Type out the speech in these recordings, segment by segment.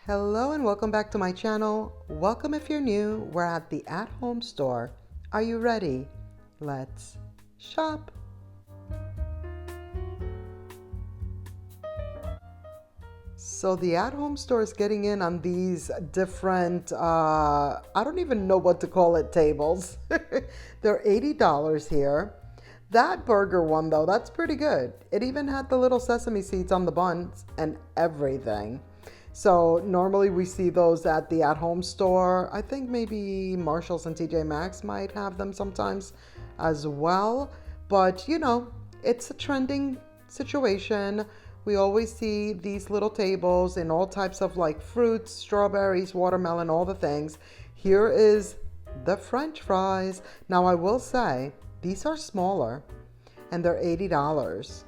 Hello and welcome back to my channel. Welcome if you're new. We're at the at-home store. Are you ready? Let's shop. So the at-home store is getting in on these different, I don't even know what to call it, tables. They're $80 here. That burger one though, that's pretty good. It even had the little sesame seeds on the buns and everything. So normally we see those at the at-home store. I think maybe Marshalls and TJ Maxx might have them sometimes as well. But it's a trending situation. We always see these little tables in all types of like fruits, strawberries, watermelon, all the things. Here is the French fries. Now I will say these are smaller and they're $80.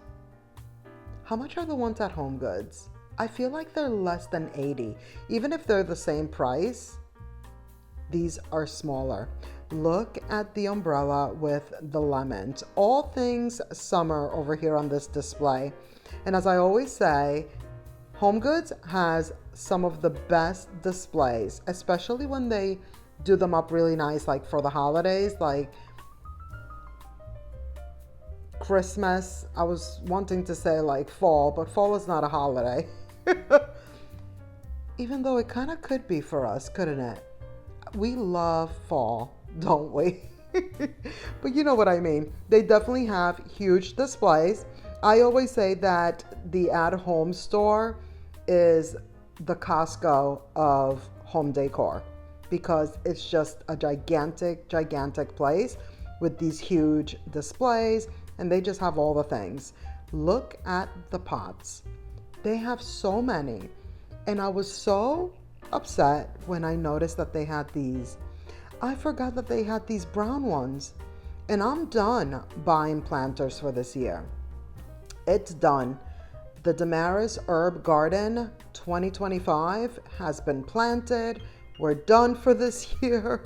How much are the ones at Home Goods? I feel like they're less than 80. Even if they're the same price, these are smaller. Look at the umbrella with the lemons. All things summer over here on this display. And as I always say, Home Goods has some of the best displays, especially when they do them up really nice, like for the holidays, like Christmas. I was wanting to say like fall, but fall is not a holiday. Even though it kind of could be for us, couldn't it? We love fall, don't we? But you know what I mean. They definitely have huge displays. I always say that the at-home store is the Costco of home decor because it's just a gigantic, gigantic place with these huge displays and they just have all the things. Look at the pots. They have so many. And I was so upset when I noticed that they had these. I forgot that they had these brown ones. And I'm done buying planters for this year. It's done. The Damaris Herb Garden 2025 has been planted. We're done for this year.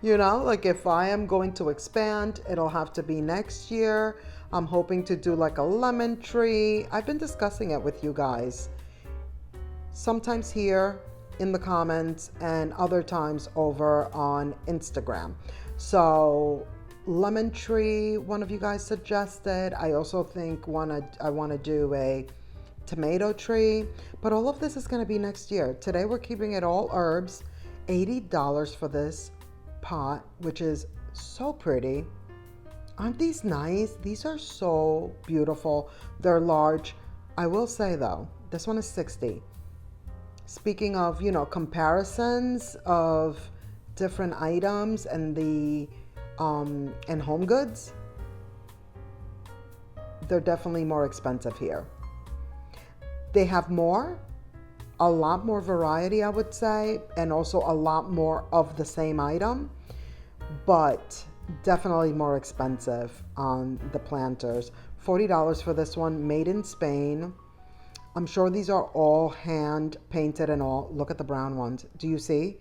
Like if I am going to expand, it'll have to be next year. I'm hoping to do like a lemon tree. I've been discussing it with you guys. Sometimes here in the comments and other times over on Instagram. So lemon tree, one of you guys suggested. I also think I want to do a tomato tree, but all of this is going to be next year. Today we're keeping it all herbs. $80 for this pot, which is so pretty. Aren't these nice? These are so beautiful. They're large. I will say though, this one is $60. Speaking of, comparisons of different items and and Home Goods, they're definitely more expensive here. They have a lot more variety, I would say, and also a lot more of the same item, but definitely more expensive on the planters. $40 for this one, made in Spain. I'm sure these are all hand painted and all. Look at the brown ones. Do you see?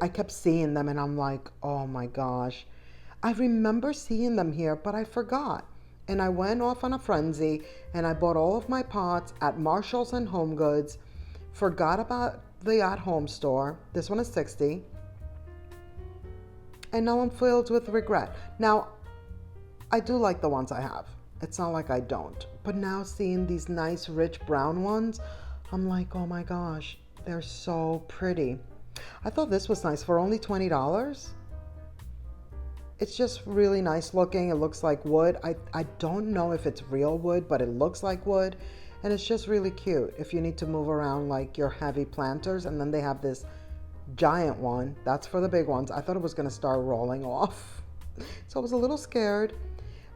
I kept seeing them and I'm like, oh my gosh. I remember seeing them here, but I forgot. And I went off on a frenzy and I bought all of my pots at Marshalls and Home Goods. Forgot about the at-home store. This one is $60. And now I'm filled with regret. Now, I do like the ones I have. It's not like I don't. But now seeing these nice rich brown ones, I'm like, oh my gosh, they're so pretty. I thought this was nice for only $20. It's just really nice looking. It looks like wood. I don't know if it's real wood, but it looks like wood. And it's just really cute if you need to move around like your heavy planters. And then they have this giant one. That's for the big ones. I thought it was going to start rolling off. So I was a little scared.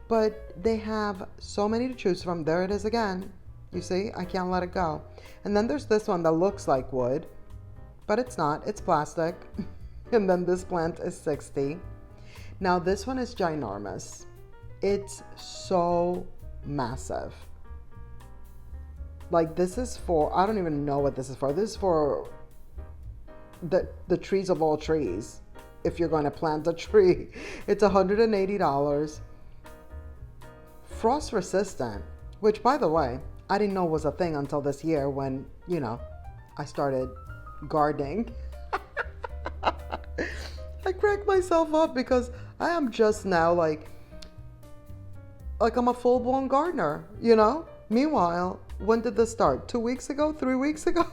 But they have so many to choose from. There it is again. You see, I can't let it go. And then there's this one that looks like wood, but it's not. It's plastic. And then this plant is $60. Now this one is ginormous. It's so massive. Like this is for, I don't even know what this is for. This is for the trees of all trees. If you're going to plant a tree, it's $180. Frost resistant, which by the way, I didn't know was a thing until this year when, I started gardening. I crack myself up because I am just now like I'm a full-blown gardener, you know? Meanwhile, when did this start? 2 weeks ago? 3 weeks ago?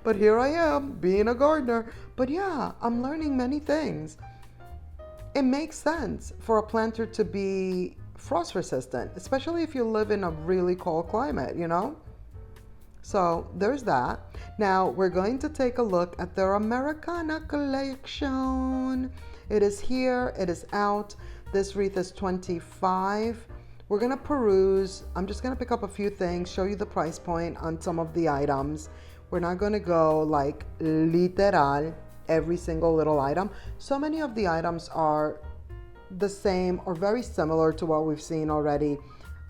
But here I am, being a gardener. But yeah, I'm learning many things. It makes sense for a planter to be frost resistant, especially if you live in a really cold climate, you know? So there's that. Now we're going to take a look at their Americana collection. It is here, it is out. This wreath is $25. We're gonna peruse. I'm just gonna pick up a few things, show you the price point on some of the items. We're not gonna go like literal every single little item. So many of the items are the same or very similar to what we've seen already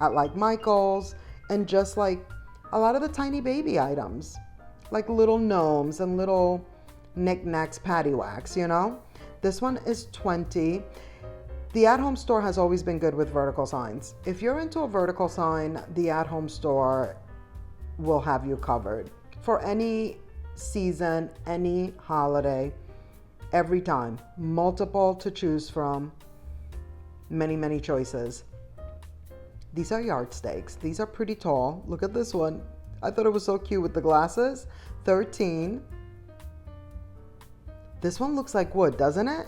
at like Michael's, and just like a lot of the tiny baby items, like little gnomes and little knickknacks, paddywhacks, you know? This one is $20. The at-home store has always been good with vertical signs. If you're into a vertical sign, the at-home store will have you covered for any season, any holiday, every time. Multiple to choose from, many choices. These are yardsticks. These are pretty tall. Look at this one. I thought it was so cute with the glasses. $13. This one looks like wood, doesn't it?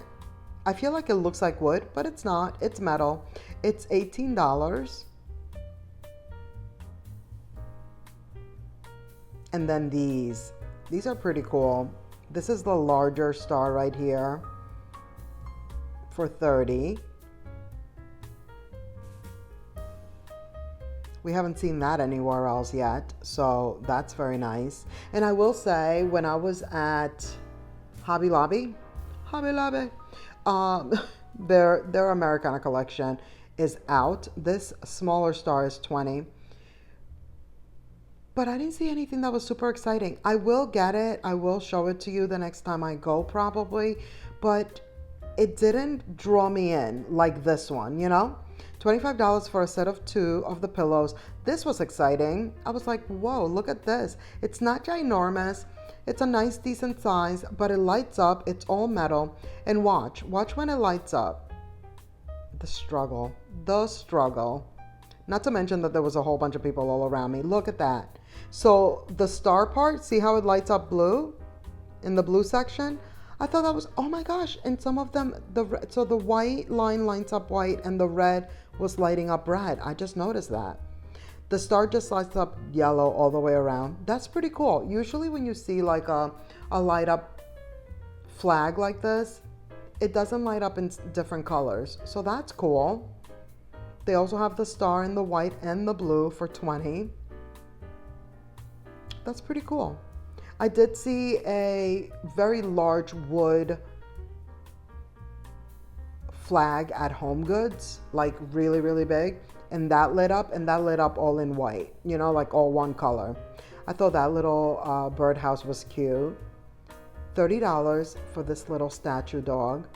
I feel like it looks like wood, but it's not. It's metal. It's $18. And then these are pretty cool. This is the larger star right here for $30. We haven't seen that anywhere else yet, so that's very nice. And I will say, when I was at Hobby Lobby, their Americana collection is out. This smaller star is $20. But I didn't see anything that was super exciting. I will get it. I will show it to you the next time I go probably. But it didn't draw me in like this one, you know? $25 for a set of 2 of the pillows. This was exciting. I was like, whoa, look at this. It's not ginormous. It's a nice, decent size, but it lights up. It's all metal. And watch when it lights up. The struggle. Not to mention that there was a whole bunch of people all around me. Look at that. So the star part, see how it lights up blue in the blue section? I thought that was, oh my gosh. And some of them, so the white line lights up white and the red was lighting up red. I just noticed that. The star just lights up yellow all the way around. That's pretty cool. Usually when you see like a light up flag like this, it doesn't light up in different colors. So that's cool. They also have the star in the white and the blue for $20. That's pretty cool. I did see a very large wood flag at Home Goods, like really big, and that lit up all in white, you know, like all one color. I thought that little birdhouse was cute. $30 for this little statue dog.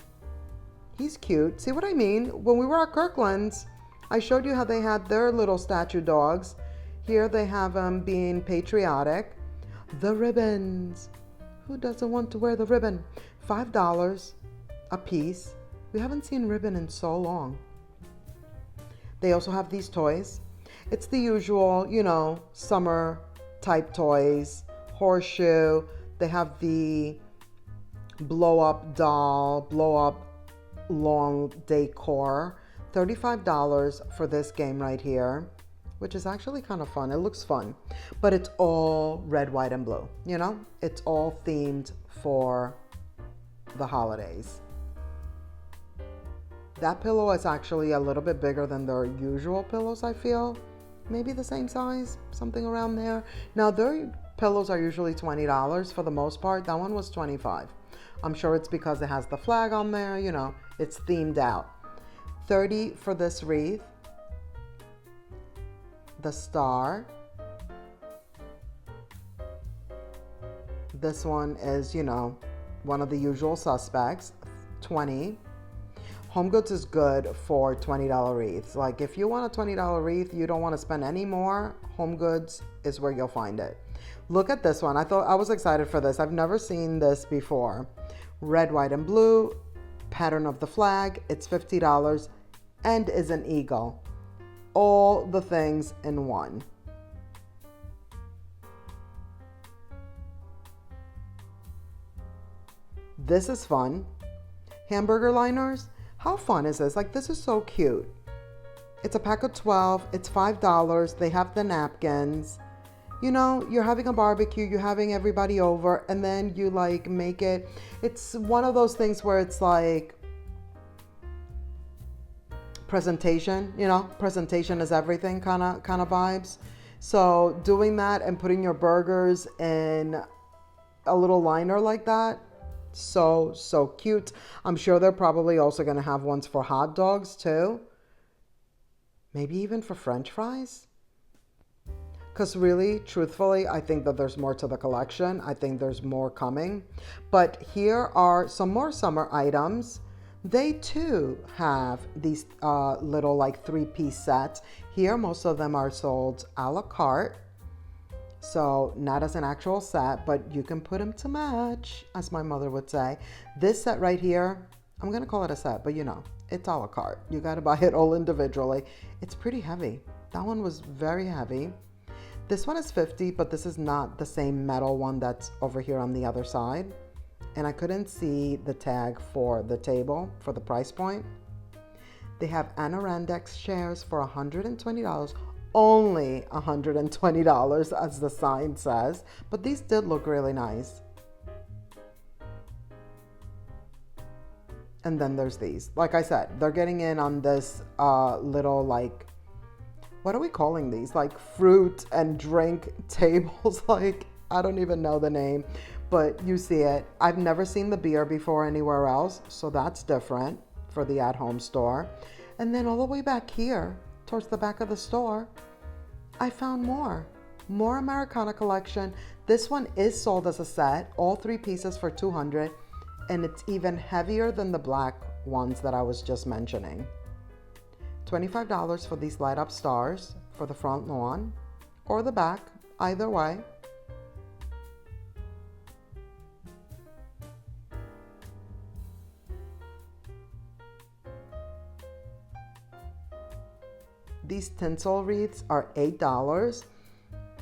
He's cute. See what I mean? When we were at Kirkland's, I showed you how they had their little statue dogs. Here they have them being patriotic. The ribbons. Who doesn't want to wear the ribbon? $5 a piece. We haven't seen ribbon in so long. They also have these toys. It's the usual, you know, summer type toys. Horseshoe. They have the blow up doll, blow up long decor. $35 for this game right here, which is actually kind of fun. It looks fun, but it's all red, white, and blue. You know, it's all themed for the holidays. That pillow is actually a little bit bigger than their usual pillows, I feel. Maybe the same size, something around there. Now, their pillows are usually $20 for the most part. That one was $25. I'm sure it's because it has the flag on there, you know, it's themed out. $30 for this wreath. The star. This one is, you know, one of the usual suspects. $20. Home Goods is good for $20 wreaths. Like if you want a $20 wreath, you don't want to spend any more, Home Goods is where you'll find it. Look at this one. I was excited for this. I've never seen this before. Red, white, and blue, pattern of the flag. It's $50 and is an eagle. All the things in one. This is fun. Hamburger liners. How fun is this? Like, this is so cute. It's a pack of 12. It's $5. They have the napkins. You know, you're having a barbecue, you're having everybody over, and then you like make it. It's one of those things where it's like presentation, you know, presentation is everything kind of vibes. So doing that and putting your burgers in a little liner like that, so cute. I'm sure they're probably also going to have ones for hot dogs too. Maybe even for French fries. Because really, truthfully, I think that there's more to the collection. I think there's more coming. But here are some more summer items. They too have these little like 3-piece sets. Here, most of them are sold a la carte. So not as an actual set, but you can put them to match, as my mother would say. This set right here, I'm going to call it a set, but you know, it's a la carte. You got to buy it all individually. It's pretty heavy. That one was very heavy. This one is $50, but this is not the same metal one that's over here on the other side. And I couldn't see the tag for the table, for the price point. They have Anorandex chairs for $120. Only $120, as the sign says. But these did look really nice. And then there's these. Like I said, they're getting in on this little like, what are we calling these? Like fruit and drink tables. Like, I don't even know the name, but you see it. I've never seen the beer before anywhere else, so that's different for the at-home store. And then all the way back here, towards the back of the store, I found more Americana collection. This one is sold as a set, all 3 pieces for $200, and it's even heavier than the black ones that I was just mentioning. $25 for these light up stars for the front lawn or the back, either way. These tinsel wreaths are $8.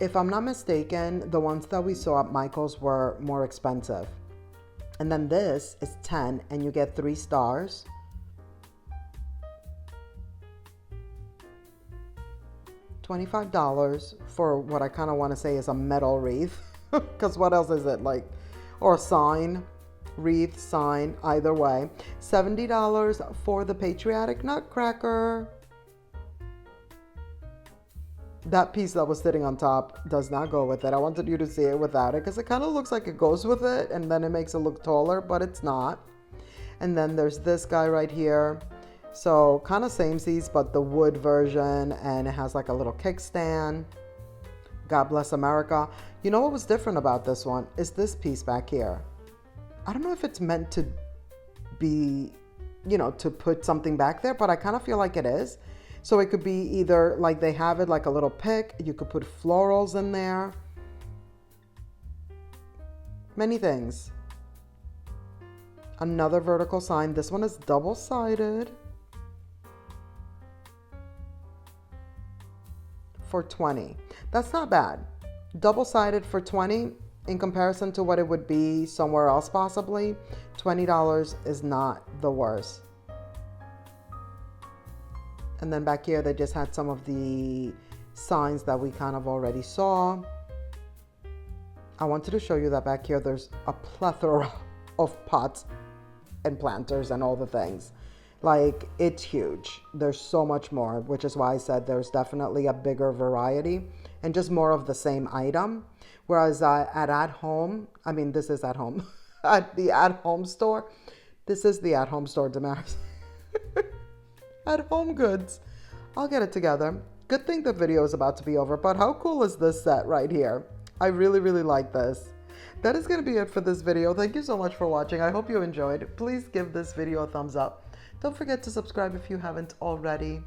If I'm not mistaken, the ones that we saw at Michael's were more expensive. And then this is $10 and you get 3 stars. $25 for what I kind of want to say is a metal wreath. Because what else is it like? Or a sign, wreath, sign, either way. $70 for the Patriotic nutcracker. That piece that was sitting on top does not go with it. I wanted you to see it without it because it kind of looks like it goes with it and then it makes it look taller, but it's not. And then there's this guy right here. So kind of samesies, but the wood version, and it has like a little kickstand. God bless America. You know what was different about this one is this piece back here. I don't know if it's meant to be, you know, to put something back there, but I kind of feel like it is. So it could be either like they have it like a little pick. You could put florals in there. Many things. Another vertical sign. This one is double-sided. For $20. That's not bad. Double-sided for $20 in comparison to what it would be somewhere else possibly. $20 is not the worst. And then back here they just had some of the signs that we kind of already saw. I wanted to show you that back here there's a plethora of pots and planters and all the things. Like, it's huge. There's so much more, which is why I said there's definitely a bigger variety and just more of the same item. Whereas at home, I mean, this is at home. At the at-home store, this is the at-home store, Damaris. At Home Goods. I'll get it together. Good thing the video is about to be over, but how cool is this set right here? I really, really like this. That is going to be it for this video. Thank you so much for watching. I hope you enjoyed. Please give this video a thumbs up. Don't forget to subscribe if you haven't already.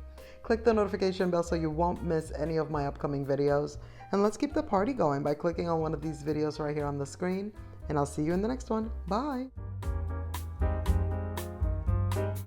Click the notification bell so you won't miss any of my upcoming videos. And let's keep the party going by clicking on one of these videos right here on the screen. And I'll see you in the next one. Bye.